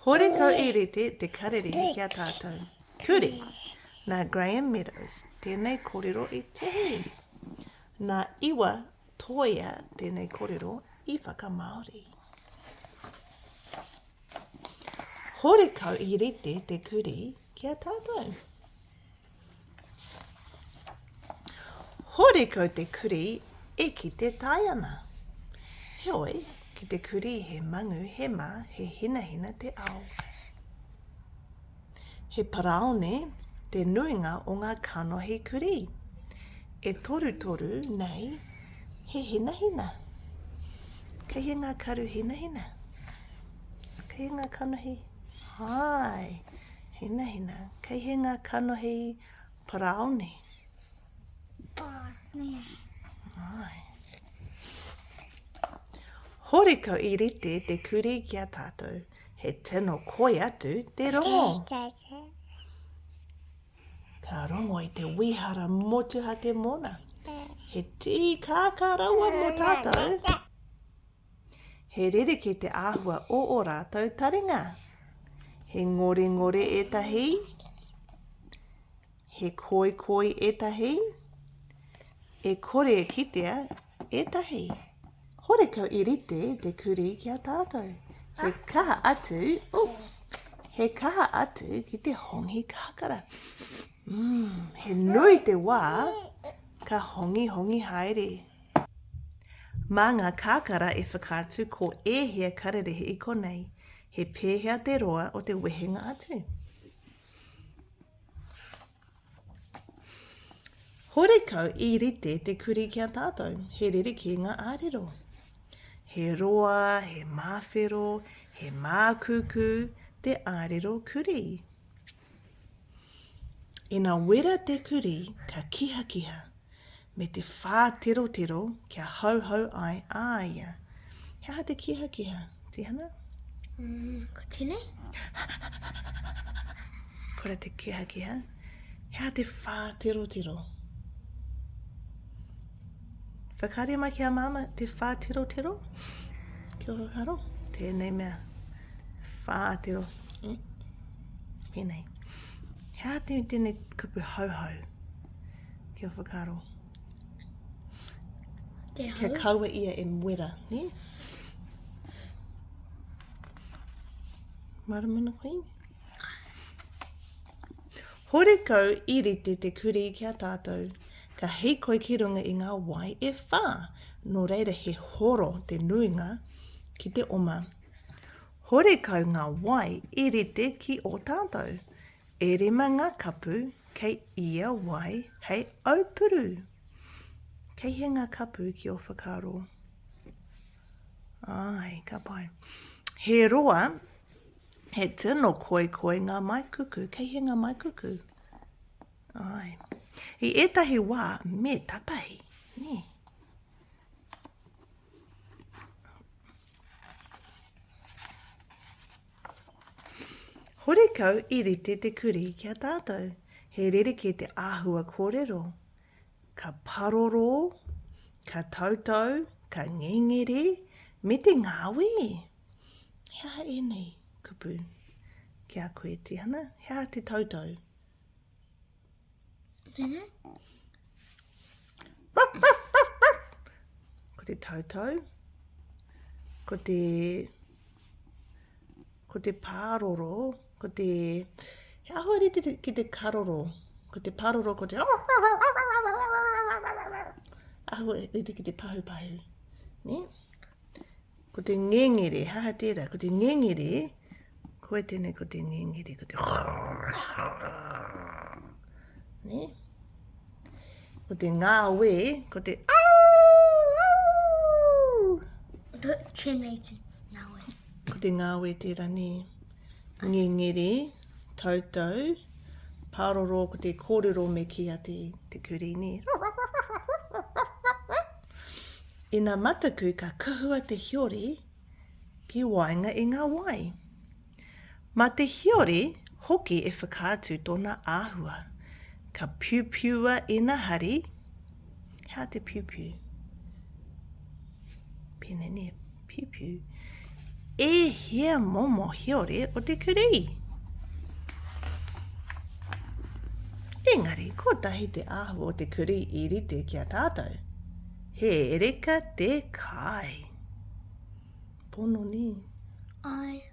Horekau I rite te kararehe kia tātou. Kurī, nā Graham Meadows, tēnei kōrero I tuhi. Nā Iwa Toia, tēnei kōrero I whakamāori. Horekau I rite te kurī kia tātou. Horekau te kurī e ki te taiana. Heoi, ki te kurī he mangu he mā he hina te ao. He paraone te nuinga o ngā kanohi kurī. E toru nei he hina. Kei he ngā karu hina. Kei he ngā kanohi. Hai, hina. Kei he ngā kanohi paraone. Ai. Horekau I rite te kurī kia tātou, he tino Koia atu te rongo. Ka rongo I te wihara motuha te mona. He tī kākaraua mō tātou. He rere ki te āhua o rātou taringa. He ngore etahi. He koi etahi. E kore e kitea etahi. Horekau I rite te kurī kia tātou. He kaha atu ki te hongi kākara. He nui te wā ka hongi haere. Mā ngā kākara e whakātu ko hea kararehe I konei. He pēhea te roa o te wehenga atu. Horekau I rite te kurī kia tātou, he rere ki ngā ārero. He roa, he māwhero, he mākuku, te ārero kurī. I nā wera te kurī ka kiha, me te whā tiro kia hauhau ai āia. Hea te kiha, tihana? Ko tēnei? Kora te kiha. Hea te whā tiro. Whakaria mai kia māma te whā tiro. Kia whakaro. Tēnei mea. Whā tiro. Pēnei. Hea tēnei kupu hauhau. Kia whakaro. Kia kaua ia e mwera, ne? Maramana koe. Horekau I rite te kurī kia tātou. Ka hei koe ki runga I ngā wai e whā. Nō reira he horo te nuinga ki te oma. Horekau ngā wai I rite ki o tātou. E rema ngā kapu kei ia wai hei aupuru. Kei he ngā kapu ki o whakaro. Ai, ka pai. He roa, he tino koi ngā maikuku. Kei he ngā maikuku. Ai. I etahi wā me tapahi. Ne. Horekau I rite te kurī kia tātou. He rere ki te āhua kōrero. Ka paroro, ka tātou, ka ngengere, me te ngāwe. Hea nei, kupu. Kia koe tihana. Hea te tātou. Tēnei? Ko te tātou. Ko te pāroro. Ko te... He ahua rite ki te karoro. Ko te pāroro, ko te... Ahua rite ki te pahu. Ne? Ko te ngengere. Haha tērā. Ko te ngengere. Koe tēnei ko te ngengere. Ko te... Ne? Ko te ngāwe, ko te Tēnei te ngāwe. Ko te ngāwe tērā ne. Ngengere, tātou, pāroro ko te kōrero me kia te kurī ne. I ngā mataku ka kuhua te hiore ki wainga I ngā wai. Ma te hiore hoki e whakātu tōna āhua. Ka piupiua I ngā hari. Hea te piupiu. Pēnei ne, piupiu. E hea momo hiore o te kurī. Engari, ko tahi te ahu o te kurī I rite kia tātou. He ereka te kai. Pono ni. I